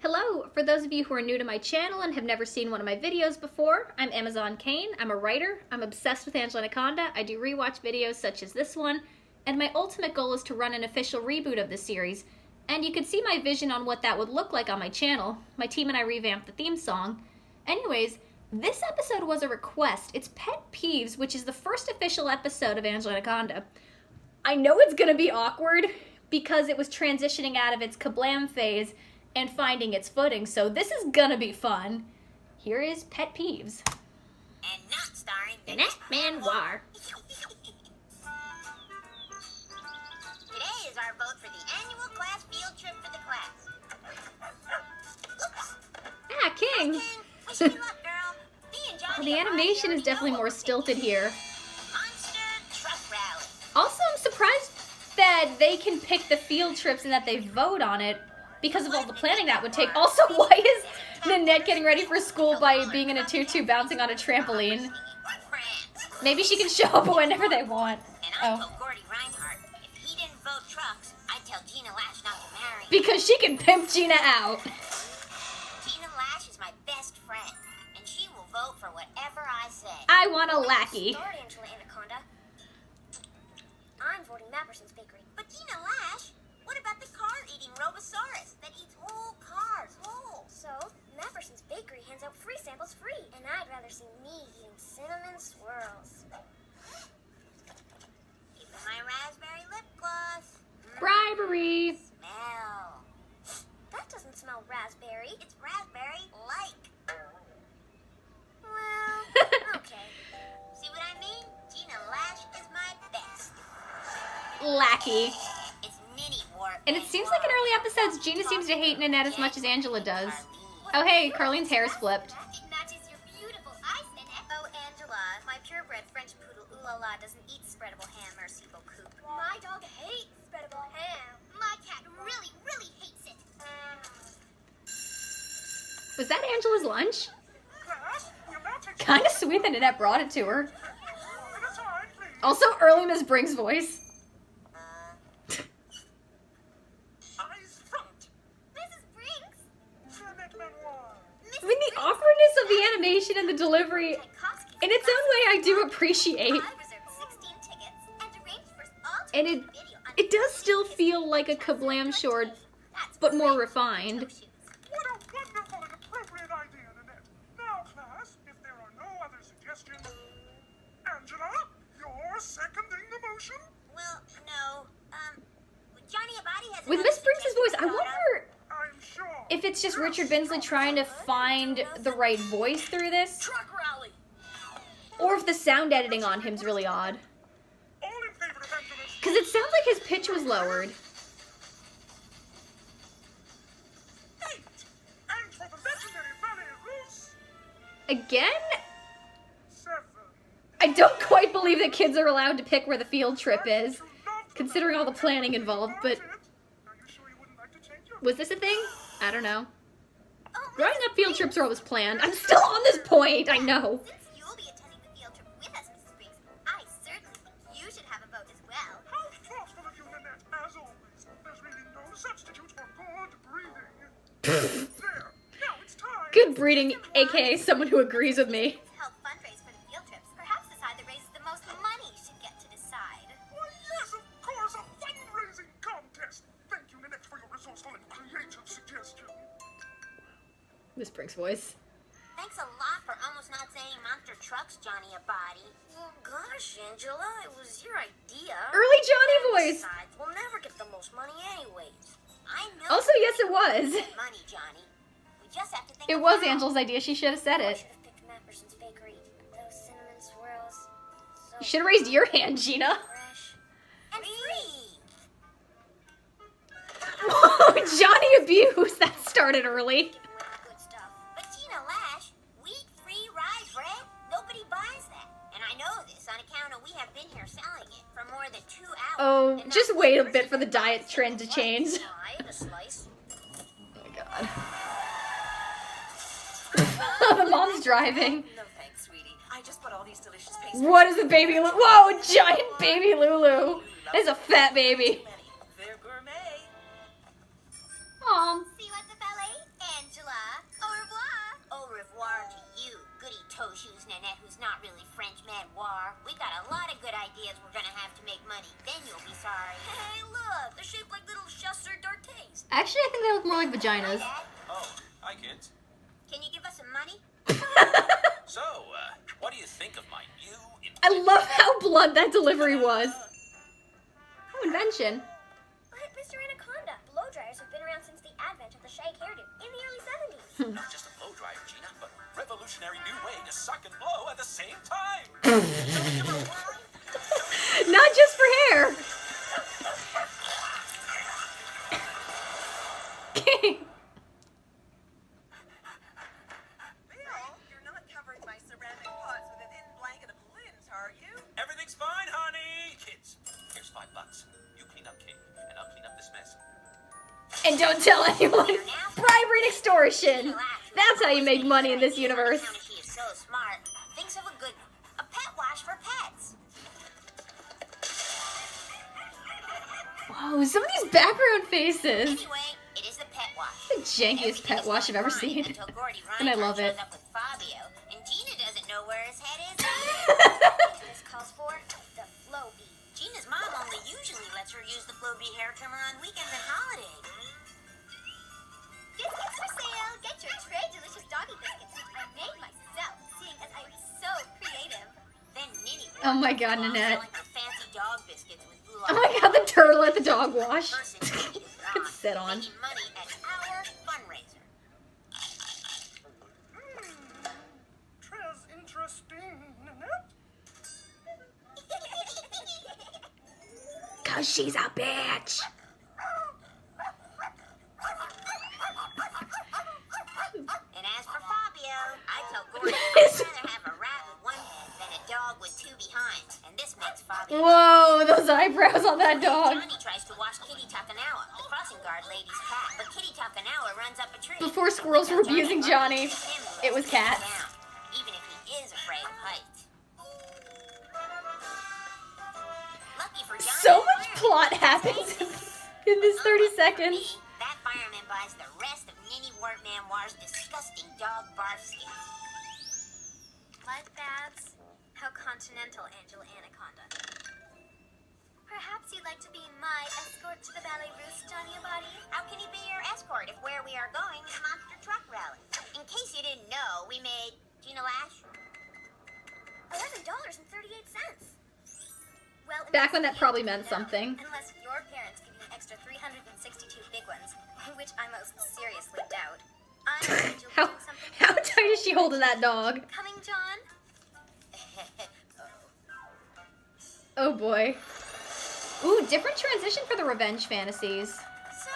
Hello! For those of you who are new to my channel and have never seen one of my videos before, I'm AmazzonKane. I'm a writer. I'm obsessed with Anaconda. I do rewatch videos such as this one, and my ultimate goal is to run an official reboot of the series. And you can see my vision on what that would look like on my channel. My team and I revamped the theme song. Anyways, this episode was a request. It's Pet Peeves, which is the first official episode of Anaconda. I know it's gonna be awkward because it was transitioning out of its kablam phase and finding its footing, so this is gonna be fun. Here is Pet Peeves. And not starring Nanette Manoir. Today is our vote for the annual class field trip for the class. Ah, King! Wish me luck, girl. Me and Johnny Well, the animation is definitely more stilted here. Monster Truck Rally. Also, I'm surprised that they can pick the field trips and that they vote on it because of all the planning that would take. Also, why is Nanette getting ready for school by being in a tutu bouncing on a trampoline? Maybe she can show up whenever they want. And I told Gordy Reinhardt, if he didn't vote trucks, I'd tell Gina Lash not to marry him. Because she can pimp Gina out. Gina Lash is my best friend, and she will vote for whatever I say. I want a lackey. Sorry, Anaconda. I'm voting Mapperson's Bakery. But Gina Lash, what about the car-eating Robosaurus that eats whole cars whole? So, Mapperson's Bakery hands out free samples free, and I'd rather see me eating cinnamon swirls. Even my raspberry lip gloss. Bribery. Smell. That doesn't smell raspberry. It's raspberry-like. Well, okay. See what I mean? Gina Lash is my best. Lackey. It's mini warp. And it seems like in early episodes, Gina seems to hate Nanette as much as Angela does. Oh hey, Carlene's hair is flipped. It matches your beautiful eyes, Nanette. Oh, Angela, my purebred French poodle Ooh-la-la doesn't eat spreadable ham, merci beaucoup. My dog hates spreadable ham. My cat really, really hates it. Was that Angela's lunch? Kinda sweet that Nanette brought it to her. Also, early Miss Brink's voice. Mrs. Brinks? I mean, the awkwardness of the animation and the delivery, in its own way, I do appreciate. I reserved 16 tickets and arranged for all to And see the video on it does still feel like a kablam short, but more refined. What a wonderful and appropriate idea, Nanette. Now, class, if there are no other suggestions, Angela, you're seconding the motion? Well, no. Johnny Abadi has With another Miss Brink's voice, I suggestion wonder I'm sure. if it's just Richard Bensley trying to find the right voice through this, Truck rally. or if the sound editing on him's really odd. All in favor of Angela's... Because it sounds like his pitch was lowered. 8. And for the legendary ballet russe, Again? 7. I don't quite believe that kids are allowed to pick where the field trip is, considering all the planning involved, but Are you sure you wouldn't like to change your... was this a thing? I don't know. Oh, Growing up, field trips are always planned. I'm still on this point, I know. since you'll be attending the field trip with us, Mrs. Briggs, I certainly think you should have a vote as well. How thoughtful of you, Nanette, as always. There's really no substitute for good breeding. There. Now it's time. Good breeding, aka someone who agrees with me. To help fundraise for the field trips, perhaps the side that raises the most money should get to decide. Why, yes, of course, a fundraising contest. Thank you, Nanette, for your resourceful and creative suggestion. Miss Brink's voice. Thanks a lot for almost not saying monster trucks, Johnny Abadi. Well, gosh, Angela, it was your idea. Early Johnny voice. Besides, we'll never get the most money anyways. I know. Also, yes, it was. Money, Johnny. We just have to think. It was Angela's idea. She should have said I it. should have picked Mapperson's Bakery. Those cinnamon swirls. So You should have raised your hand, Gina. fresh. And free. Whoa, Johnny abuse. That started early. Giving away the good stuff. But Gina Lash, wheat-free rye bread, nobody buys that. And I know this on account of we have been here selling it for more than 2 hours. Oh, And just not wait a one bit for person the buys diet it. trend to change. I ate a slice. Oh my god. The mom's driving. No thanks, sweetie. I just bought all these delicious pastries. What is the baby? Whoa, giant baby Lulu. It's a fat baby. They're gourmet. Aw. See you at the ballet and look more like vaginas. Dad, Oh, hi, kids. can you give us some money? So, what do you think of my new I love how blunt that delivery was. Oh, invention. But Mr. Anaconda, blow dryers have been around since the advent of the shag hairdo in the early 70s. Not just a blow dryer, Gina, but a revolutionary new way to suck and blow at the same time. Not just for hair. Bill, you're not covering my ceramic pots with a thin blanket of lint, are you? Everything's fine, honey. Kids, here's $5. You clean up cake, and I'll clean up this mess. And don't tell anyone. Bribery and extortion. That's how you make money in this universe. She is so smart. Thinks of a good one. A pet wash for pets. Whoa, some of these background faces. Anyway, it is the pet wash. The jankiest pet wash I've ever seen. And I love it. Up with Fabio, and Gina doesn't know where his head is. This calls for the Flow Bee. Gina's mom only usually lets her use the Flow Bee hair trimmer on weekends and holidays. Biscuits for sale. Get your tray delicious doggy biscuits, which I made myself, seeing as I'm so creative. Then Nini. Oh my God, Nanette. Selling her fancy dog biscuits with blue Oh my God, the turtle at the dog wash. person Nini is Could not sit on. making money at our fundraiser. Tras interesting, Nanette. Cause she's a bitch. And as for Fabio, I told Gordon I'd rather have a rat with one head than a dog with two behinds. And this makes Fabio. Whoa, those eyebrows on that dog. Johnny tries to wash Kitty Takanawa, the crossing guard lady's cat. But Kitty Takanawa runs up a tree. Before squirrels were abusing Johnny, it was cats. Even if he is afraid of heights. Lucky for Johnny, So much plot happens in this 30 seconds. that fireman buys the rest of Ninny Wartman War's disgusting dog barf skins. Blood baths? How continental, Angela Anaconda. Perhaps you'd like to be my escort to the Ballet Russe, Johnny Abadi? How can he be your escort if where we are going is Monster Truck Rally? In case you didn't know, we made, Gina Lash, $11.38. Well, Back when that probably meant something. Unless your parents give you an extra 362 big ones, which I most seriously doubt. I'm afraid you'll be doing something. How tight is she holding that dog? Coming, John? Oh boy. Ooh, different transition for the revenge fantasies. So,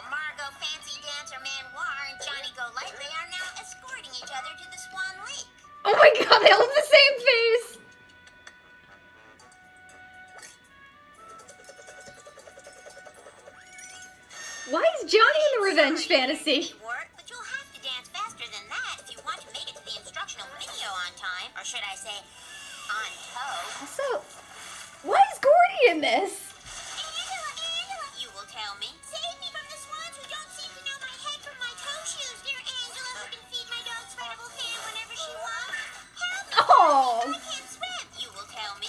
Margot Fancy Dancer Manoir and Johnny Go Lightly are now escorting each other to the Swan Lake. Oh my God, they all have the same face. Why is Johnny in the revenge fantasy? But you'll have to dance faster than that if you want to make it to the instructional video on time. Or should I say, on toe. Also, why is Gordy in this? Angela, you will tell me. Save me from the swans who don't seem to know my head from my toe shoes, dear Angela, who can feed my dog spreadable ham whenever she wants. Help me! Oh, I can't swim, you will tell me.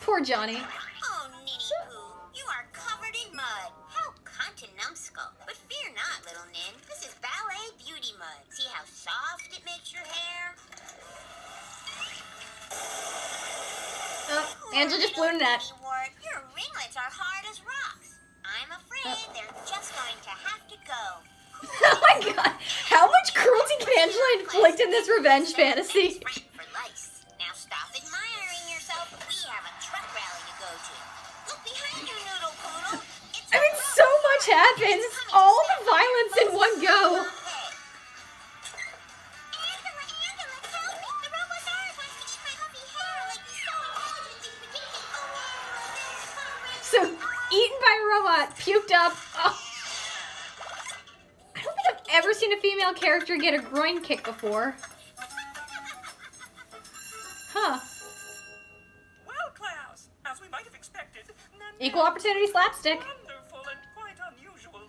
poor Johnny. Oh, Ninny Poo, you are covered in mud. How cunt-a-numbskull. But fear not, little Nin. This is ballet beauty mud. See how soft it makes your hair? Oh, Angela just blew in that. Your ringlets are hard as rocks. I'm afraid they're just going to have to go. Oh my God, how much cruelty can Angela inflict in this revenge fantasy? For lice. Now stop admiring yourself. We have a truck rally to go to. Look behind you, Noodle Poodle. It's I mean, so much happens. All the violence in one go. Angela, help me. The Robosaurus wants to eat my puffy hair like he's so intelligently predicted. So, eaten by a robot, puked up. Oh. I don't think I've ever seen a female character get a groin kick before. Huh. Well, Klaus, as we might have expected, Nanette Equal opportunity slapstick. wonderful and quite unusual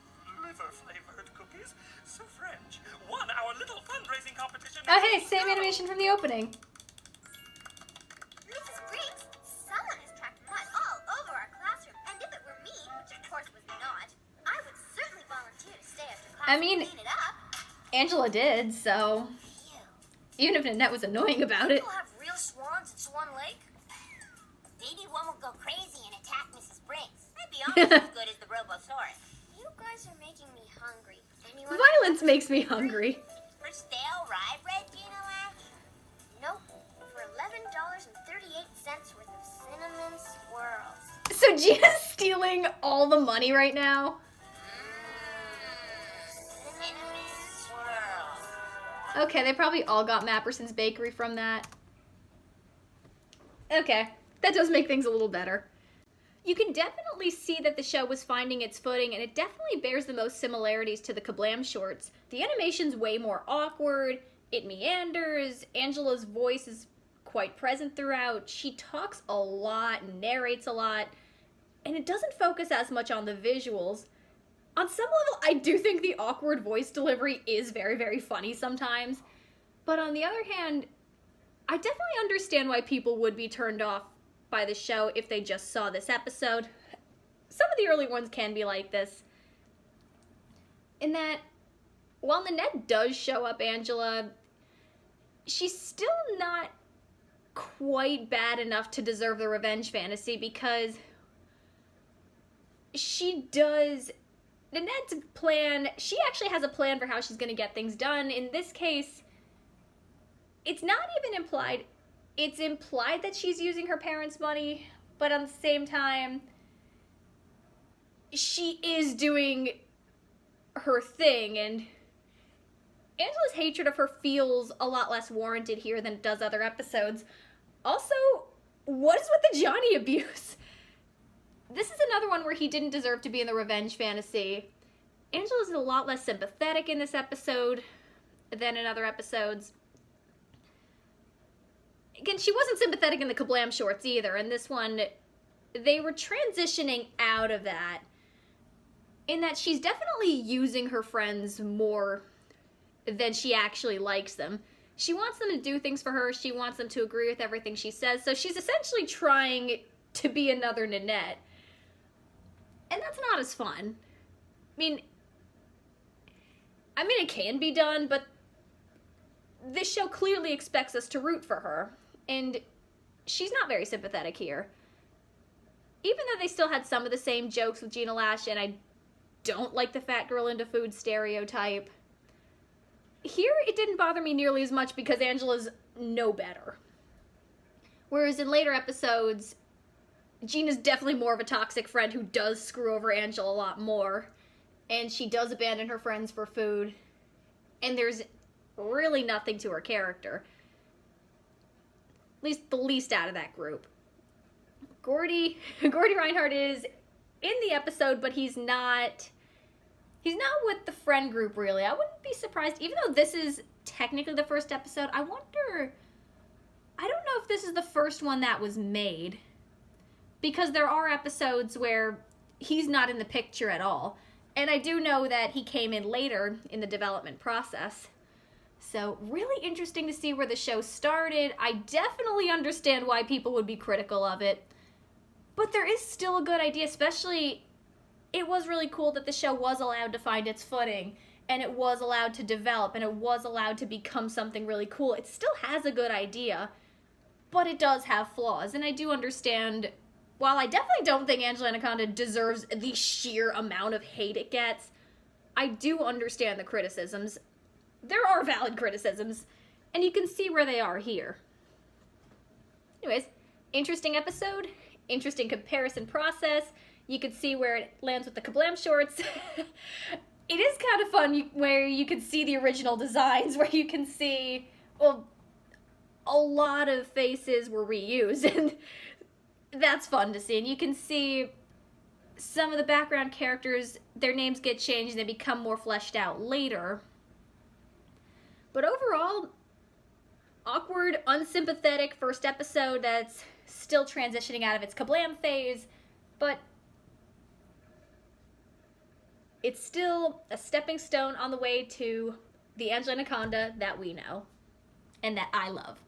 liver-flavored cookies. So French won our little fundraising competition. Oh hey, same animation from the opening. Mrs. Briggs, someone has tracked mud all over our classroom. And if it were me, which of course was not, I would certainly volunteer to stay after class. I mean, Clean it up. Angela did, so Ew. even if Nanette was annoying about it. People have real swans at Swan Lake? Maybe one will go crazy and attack Mrs. Briggs. I'd be almost as good as the Robosaurus. You guys are making me hungry. Anyone Violence makes me hungry. for stale rye bread, Gina Lash? Nope. For $11.38 worth of cinnamon swirls. So Gina's stealing all the money right now. Cinnamon swirls. Okay, they probably all got Mapperson's Bakery from that. Okay, that does make things a little better. You can definitely see that the show was finding its footing, and it definitely bears the most similarities to the Kablam shorts. The animation's way more awkward, it meanders, Angela's voice is quite present throughout, she talks a lot, narrates a lot, and it doesn't focus as much on the visuals. On some level, I do think the awkward voice delivery is very, very funny sometimes, but on the other hand, I definitely understand why people would be turned off by the show if they just saw this episode. Some of the early ones can be like this. In that, while Nanette does show up Angela, she's still not quite bad enough to deserve the revenge fantasy because she does... Nanette's plan, she actually has a plan for how she's going to get things done. In this case, it's not even implied. It's implied that she's using her parents' money, but at the same time, she is doing her thing, and Angela's hatred of her feels a lot less warranted here than it does other episodes. Also, what is with the Johnny abuse? This is another one where he didn't deserve to be in the revenge fantasy. Angela's a lot less sympathetic in this episode than in other episodes. Again, she wasn't sympathetic in the Kablam shorts either. In this one, they were transitioning out of that. In that she's definitely using her friends more than she actually likes them. She wants them to do things for her. She wants them to agree with everything she says. So she's essentially trying to be another Nanette. And that's not as fun. I mean, it can be done, but this show clearly expects us to root for her. And she's not very sympathetic here. Even though they still had some of the same jokes with Gina Lash, and I don't like the fat girl into food stereotype, here it didn't bother me nearly as much because Angela's no better. Whereas in later episodes, Gina's definitely more of a toxic friend who does screw over Angela a lot more. And she does abandon her friends for food. And there's really nothing to her character. At least the least out of that group. Gordy Reinhardt is in the episode, but he's not with the friend group, really. I wouldn't be surprised, even though this is technically the first episode, I don't know if this is the first one that was made. Because there are episodes where he's not in the picture at all. And I do know that he came in later in the development process. So, really interesting to see where the show started. I definitely understand why people would be critical of it. But there is still a good idea, especially, it was really cool that the show was allowed to find its footing, and it was allowed to develop, and it was allowed to become something really cool. It still has a good idea, but it does have flaws, and I do understand, while I definitely don't think Anaconda deserves the sheer amount of hate it gets, I do understand the criticisms. There are valid criticisms, and you can see where they are here. Anyways, interesting episode, interesting comparison process. You can see where it lands with the Kablam shorts. It is kind of fun where you can see the original designs, where you can see, well, a lot of faces were reused, and that's fun to see. And you can see some of the background characters, their names get changed and they become more fleshed out later. But overall, awkward, unsympathetic first episode that's still transitioning out of its Kablam phase, but it's still a stepping stone on the way to the Anaconda that we know and that I love.